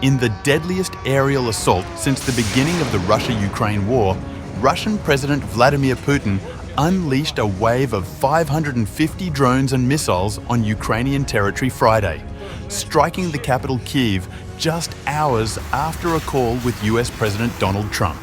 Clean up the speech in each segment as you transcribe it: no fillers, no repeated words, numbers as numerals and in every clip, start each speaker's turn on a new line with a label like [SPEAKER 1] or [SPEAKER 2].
[SPEAKER 1] In the deadliest aerial assault since the beginning of the Russia-Ukraine war, Russian President Vladimir Putin unleashed a wave of 550 drones and missiles on Ukrainian territory Friday, striking the capital Kyiv just hours after a call with US President Donald Trump.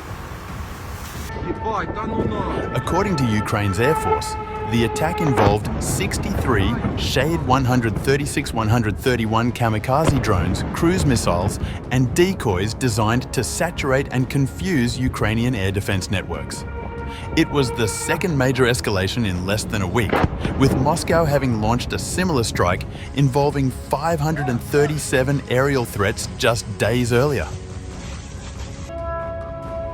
[SPEAKER 1] According to Ukraine's Air Force, the attack involved 63 Shahed 136-131 kamikaze drones, cruise missiles, and decoys designed to saturate and confuse Ukrainian air defense networks. It was the second major escalation in less than a week, with Moscow having launched a similar strike involving 537 aerial threats just days earlier.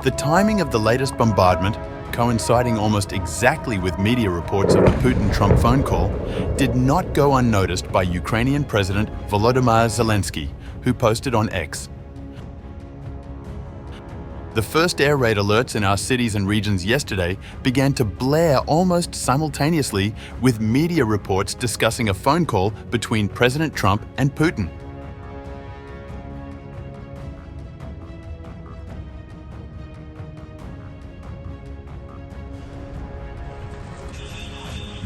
[SPEAKER 1] The timing of the latest bombardment, coinciding almost exactly with media reports of the Putin-Trump phone call, did not go unnoticed by Ukrainian President Volodymyr Zelenskyy, who posted on X. The first air raid alerts in our cities and regions yesterday began to blare almost simultaneously with media reports discussing a phone call between President Trump and Putin.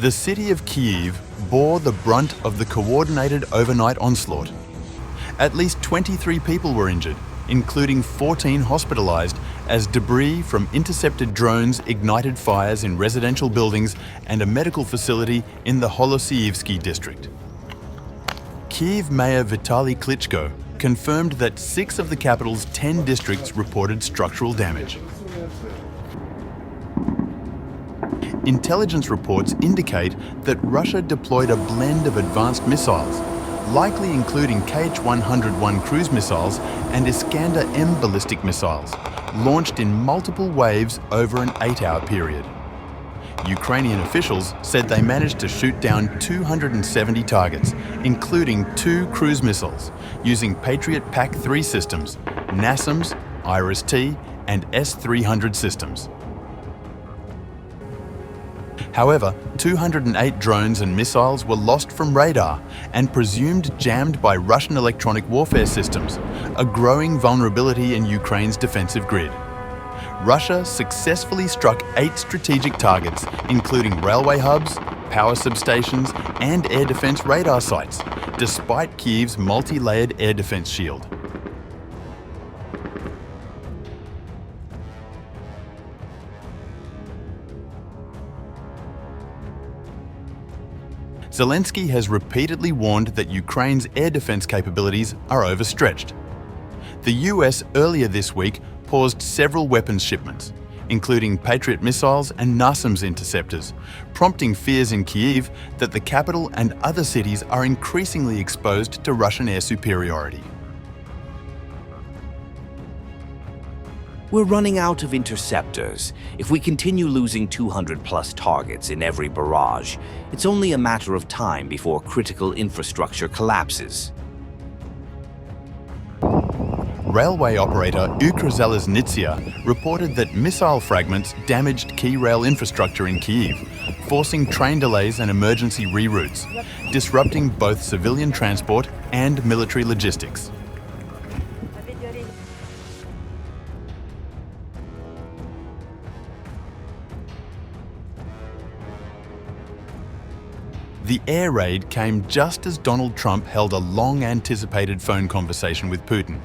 [SPEAKER 1] The city of Kyiv bore the brunt of the coordinated overnight onslaught. At least 23 people were injured, including 14 hospitalized, as debris from intercepted drones ignited fires in residential buildings and a medical facility in the Holosiyivsky district. Kyiv Mayor Vitaly Klitschko confirmed that 6 of the capital's 10 districts reported structural damage. Intelligence reports indicate that Russia deployed a blend of advanced missiles, likely including Kh-101 cruise missiles and Iskander-M ballistic missiles, launched in multiple waves over an 8-hour period. Ukrainian officials said they managed to shoot down 270 targets, including 2 cruise missiles, using Patriot PAC-3 systems, NASAMS, Iris-T, and S-300 systems. However, 208 drones and missiles were lost from radar and presumed jammed by Russian electronic warfare systems, a growing vulnerability in Ukraine's defensive grid. Russia successfully struck 8 strategic targets, including railway hubs, power substations, and air defense radar sites, despite Kyiv's multi-layered air defense shield. Zelensky has repeatedly warned that Ukraine's air defense capabilities are overstretched. The US earlier this week paused several weapons shipments, including Patriot missiles and NASAMS interceptors, prompting fears in Kyiv that the capital and other cities are increasingly exposed to Russian air superiority.
[SPEAKER 2] We're running out of interceptors. If we continue losing 200-plus targets in every barrage, it's only a matter of time before critical infrastructure collapses.
[SPEAKER 1] Railway operator Ukrzaliznytsia reported that missile fragments damaged key rail infrastructure in Kyiv, forcing train delays and emergency reroutes, disrupting both civilian transport and military logistics. The air raid came just as Donald Trump held a long-anticipated phone conversation with Putin.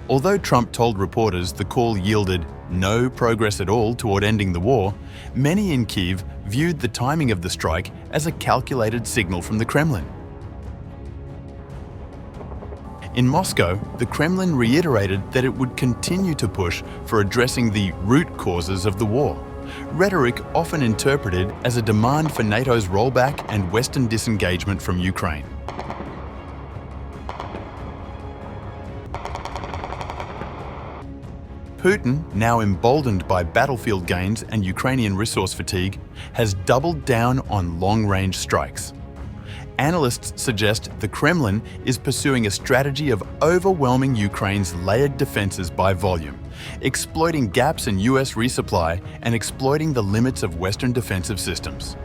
[SPEAKER 1] Although Trump told reporters the call yielded no progress at all toward ending the war, many in Kyiv viewed the timing of the strike as a calculated signal from the Kremlin. In Moscow, the Kremlin reiterated that it would continue to push for addressing the root causes of the war, rhetoric often interpreted as a demand for NATO's rollback and Western disengagement from Ukraine. Putin, now emboldened by battlefield gains and Ukrainian resource fatigue, has doubled down on long-range strikes. Analysts suggest the Kremlin is pursuing a strategy of overwhelming Ukraine's layered defenses by volume, exploiting gaps in US resupply and exploiting the limits of Western defensive systems.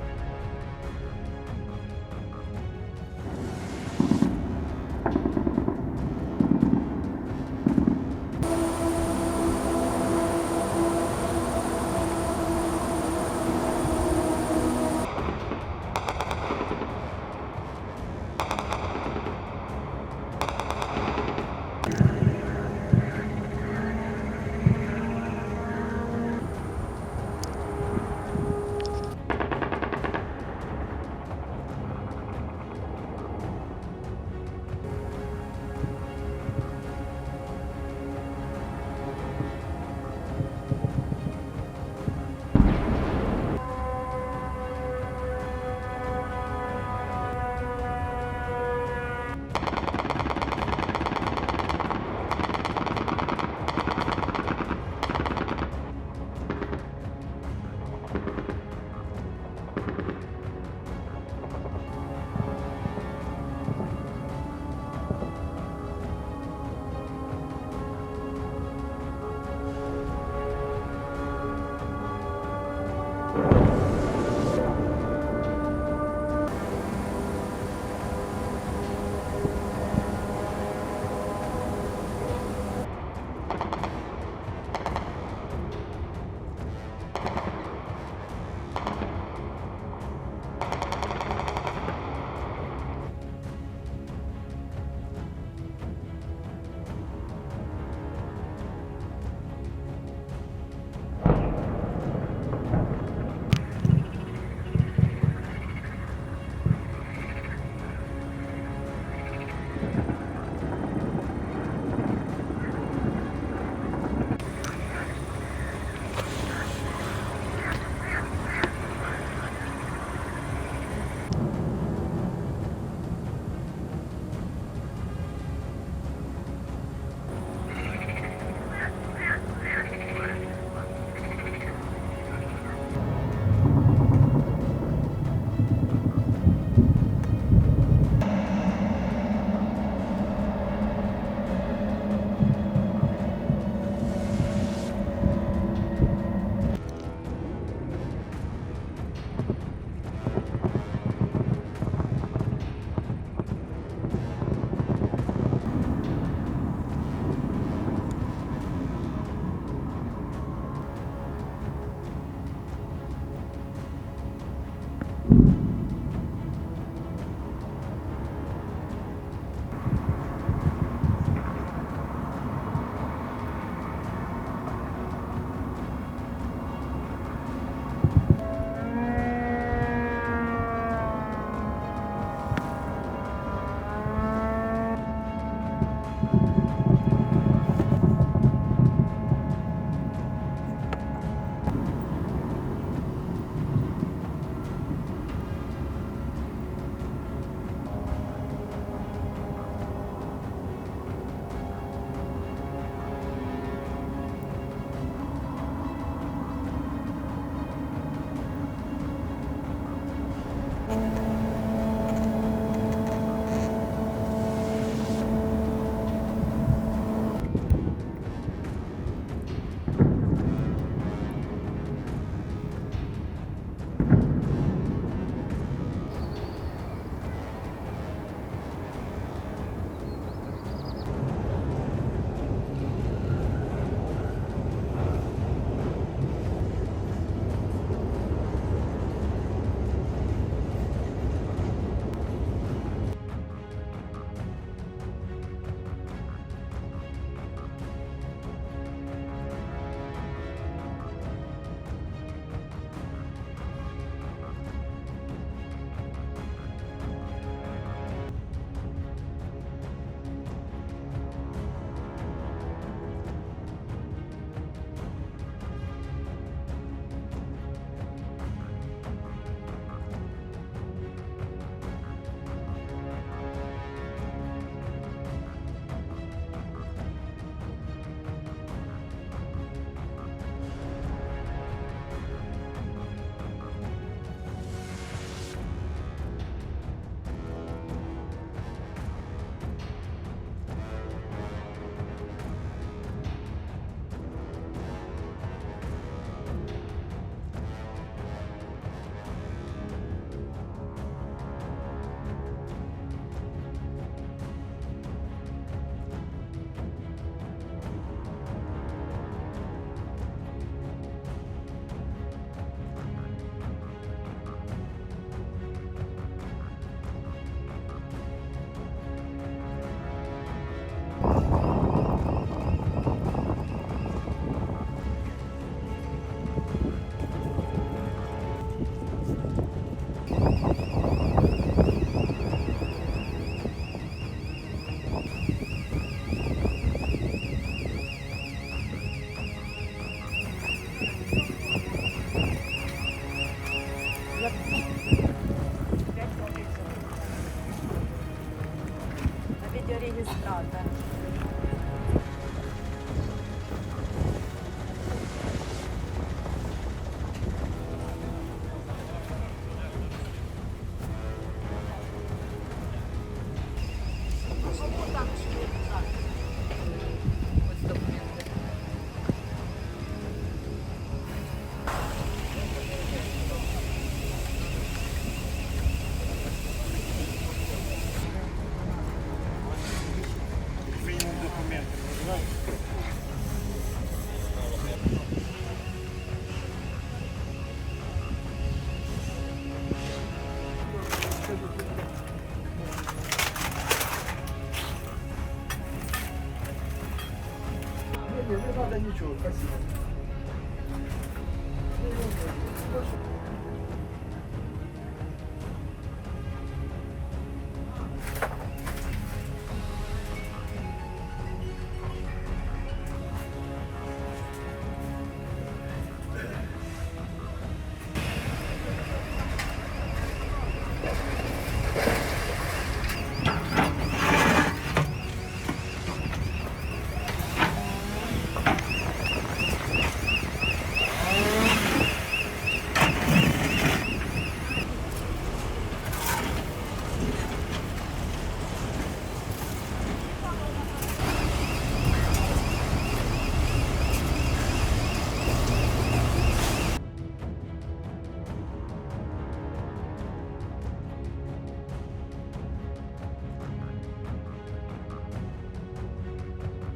[SPEAKER 3] ничего, спасибо.